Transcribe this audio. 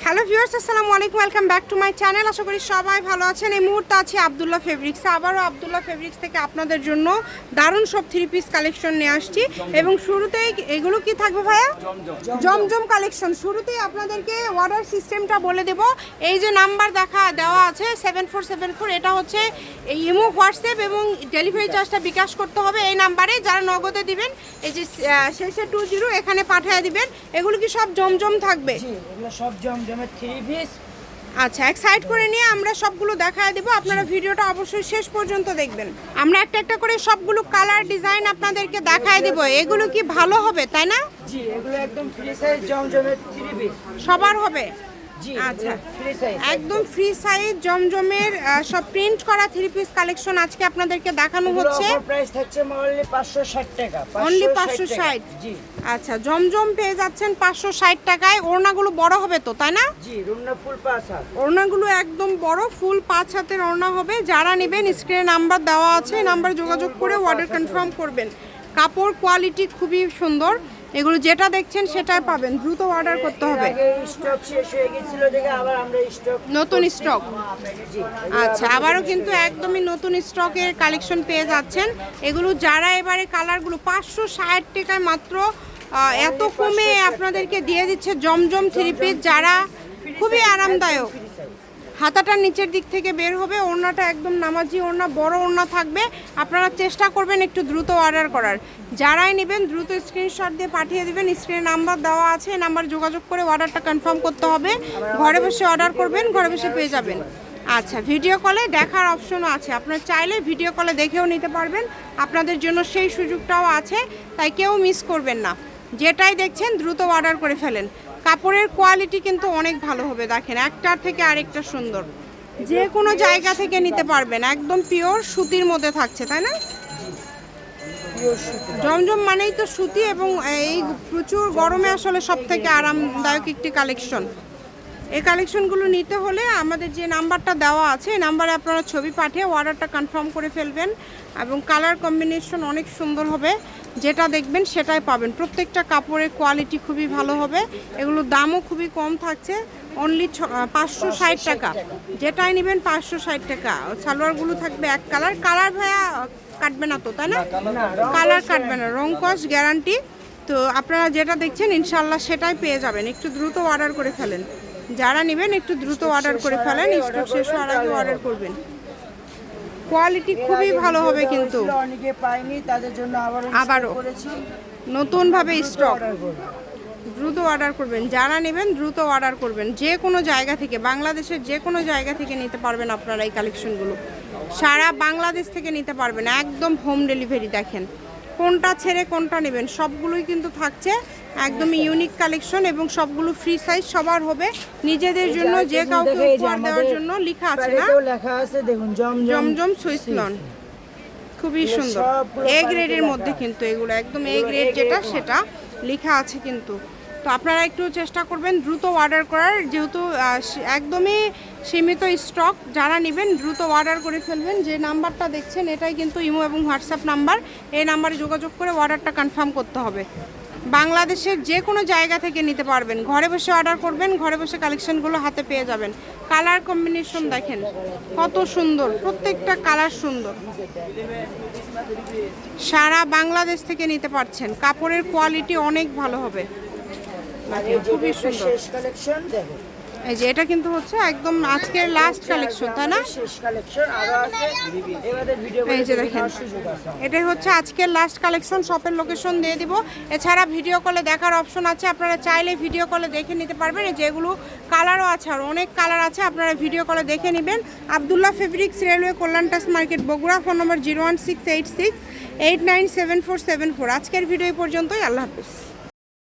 Hello viewers, আসসালামু আলাইকুম, welcome back to my channel. আশা করি সবাই ভালো আছেন। এই মুহূর্তে আছি আব্দুল্লাহ ফেব্রিক্সে। আবারও আব্দুল্লাহ ফেব্রিক্স থেকে আপনাদের জন্য দারুণ সব থ্রি পিস কালেকশন নিয়ে আসছি। এবং শুরুতেই এগুলো কি থাকবে ভাইয়া? জমজম কালেকশন। শুরুতেই আপনাদেরকে অর্ডার সিস্টেমটা বলে দেব। এই যে নাম্বার দেওয়া আছে 7474, এটা হচ্ছে ইমো, হোয়াটসঅ্যাপ এবং ডেলিভারি চার্জটা বিকাশ করতে হবে এই নাম্বারে। যারা নগদে দিবেন এই যে শেষে 20 এখানে পাঠিয়ে দিবেন। এগুলো কি সব জমজম থাকবে? সব জমজমের থ্রি পিস। আচ্ছা, এক সাইড করে নিয়ে আমরা সবগুলো দেখায় দেবো। আপনারা ভিডিওটা অবশ্যই শেষ পর্যন্ত দেখবেন। আমরা একটা একটা করে সবগুলো কালার ডিজাইন আপনাদেরকে দেখায় দেবো। এগুলো কি ভালো হবে, তাই না? জি, এগুলো একদম ফ্রি সাইজ জমজমের থ্রি পিস। সবার হবে? জি, আচ্ছা, ফ্রি সাইজ, একদম ফ্রি সাইজ জমজমের সব প্রিন্ট করা থ্রি পিস কালেকশন আজকে আপনাদেরকে দেখানো হচ্ছে। অফার প্রাইস থাকছে অনলি 560 টাকা। অনলি 560। জি আচ্ছা, জমজম পেয়ে যাচ্ছেন 560 টাকায়। ওড়নাগুলো বড় হবে তো, তাই না? জি, রুমনা ফুল 5 হাত। ওড়নাগুলো একদম বড়, ফুল 5 হাতের ওড়না হবে। যারা নেবেন স্ক্রিনে নাম্বার দেওয়া আছে, নাম্বার যোগাযোগ করে অর্ডার কনফার্ম করবেন। কাপড় কোয়ালিটি খুবই সুন্দর। এগুলো যেটা দেখছেন সেটাই পাবেন, দ্রুত অর্ডার করতে হবে। স্টক শেষ হয়ে গিয়েছিল দেখে আবার আমরা স্টক, নতুন স্টক। জি। আচ্ছা, আবারও কিন্তু একদমই নতুন স্টকের কালেকশন পেয়ে যাচ্ছেন। এগুলো যারা এবারে কালারগুলো 560 টাকায় মাত্র এত কমে আপনাদেরকে দিয়ে দিচ্ছে জমজম থ্রি পিস, যারা খুবই আরামদায়ক। হাতাটা নিচের দিক থেকে বের হবে, ওড়নাটা একদম নামাজি ওড়না, বড় ওড়না থাকবে। আপনারা চেষ্টা করবেন একটু দ্রুত অর্ডার করার। যারাই নেবেন দ্রুত স্ক্রিনশট দিয়ে পাঠিয়ে দিবেন। স্ক্রিনে নাম্বার দেওয়া আছে, এই নাম্বার যোগাযোগ করে অর্ডারটা কনফার্ম করতে হবে। ঘরে বসে অর্ডার করবেন, ঘরে বসে পেয়ে যাবেন। আচ্ছা, ভিডিও কলে দেখার অপশনও আছে, আপনারা চাইলে ভিডিও কলে দেখেও নিতে পারবেন। আপনাদের জন্য সেই সুযোগটাও আছে, তাই কেউ মিস করবেন না। যেটাই দেখছেন দ্রুত অর্ডার করে ফেলেন। কাপড়ের কোয়ালিটি কিন্তু অনেক ভালো হবে, দেখেন একটার থেকে আরেকটা সুন্দর। যে কোনো জায়গা থেকে নিতে পারবেন, একদম পিওর সুতির মধ্যে থাকছে, তাই না? জমজম মানেই তো সুতি, এবং এই প্রচুর গরমে আসলে সব থেকে আরামদায়ক একটি কালেকশন। এই কালেকশনগুলো নিতে হলে আমাদের যে নাম্বারটা দেওয়া আছে, এই নাম্বারে আপনারা ছবি পাঠিয়ে অর্ডারটা কনফার্ম করে ফেলবেন। এবং কালার কম্বিনেশন অনেক সুন্দর হবে, যেটা দেখবেন সেটাই পাবেন। প্রত্যেকটা কাপড়ের কোয়ালিটি খুবই ভালো হবে। এগুলোর দামও খুবই কম থাকছে, অনলি 560 টাকা। যেটাই নেবেন 560 টাকা। সালোয়ারগুলো থাকবে এক কালার। কালার ভাইয়া কাটবে না তো, তাই না? কালার কাটবে না, রং কস গ্যারান্টি। তো আপনারা যেটা দেখছেন ইনশাল্লাহ সেটাই পেয়ে যাবেন। একটু দ্রুত অর্ডার করে ফেলেন। যারা নেবেন একটু দ্রুত অর্ডার করে ফেলেন, স্টক শেষ হওয়ার আগে অর্ডার করবেন। কোয়ালিটি খুবই ভালো হবে কিন্তু। অনেকে পায়নি, তাদের জন্য আবারও করেছি নতুনভাবে স্টক। দ্রুত অর্ডার করবেন, যারা নেবেন দ্রুত অর্ডার করবেন। যে কোনো জায়গা থেকে, বাংলাদেশের যে কোনো জায়গা থেকে নিতে পারবেন আপনারা এই কালেকশনগুলো। সারা বাংলাদেশ থেকে নিতে পারবেন, একদম হোম ডেলিভারি। দেখেন কোনটা ছেড়ে কোনটা নেবেন, সবগুলোই কিন্তু থাকছে একদমই ইউনিক কালেকশন। এবং সবগুলো ফ্রি সাইজ সবার হবে, নিজেদের জন্য, যে কাউকে উপহার দেওয়ার জন্য। লেখা আছে না, লেখা আছে দেখুন, জমজম সুইসলন। খুবই সুন্দর, এ গ্রেডের মধ্যে কিন্তু এগুলো একদম এ গ্রেড যেটা সেটা লেখা আছে কিন্তু। তো আপনারা একটু চেষ্টা করবেন দ্রুত অর্ডার করার, যেহেতু একদমই সীমিত স্টক। যারা নেবেন দ্রুত অর্ডার করে ফেলবেন। যে নাম্বারটা দেখছেন এটাই কিন্তু ইমো এবং হোয়াটসঅ্যাপ নাম্বার। এই নাম্বারে যোগাযোগ করে অর্ডারটা কনফার্ম করতে হবে। বাংলাদেশের যে কোনো জায়গা থেকে নিতে পারবেন, ঘরে বসে অর্ডার করবেন, ঘরে বসে কালেকশনগুলো হাতে পেয়ে যাবেন। কালার কম্বিনেশন দেখেন কত সুন্দর, প্রত্যেকটা কালার সুন্দর। সারা বাংলাদেশ থেকে নিতে পারছেন, কাপড়ের কোয়ালিটি অনেক ভালো হবে, খুবই সুন্দর। এই যে এটা কিন্তু হচ্ছে একদম আজকের লাস্ট কালেকশন, তাই না? এই যে দেখেন, এটাই হচ্ছে আজকের লাস্ট কালেকশন। শপের লোকেশন দিয়ে দিব। এছাড়া ভিডিও কলে দেখার অপশন আছে, আপনারা চাইলে ভিডিও কলে দেখে নিতে পারবেন। যেগুলো কালারও আছে, আর অনেক কালার আছে, আপনারা ভিডিও কলে দেখে নেবেন। আব্দুল্লাহ ফেব্রিক্স, রেলওয়ে, কল্যাণ টাস মার্কেট, বগুড়া। ফোন নম্বর 01686897474। আজকের ভিডিও পর্যন্তই। আল্লাহ হাফিজ।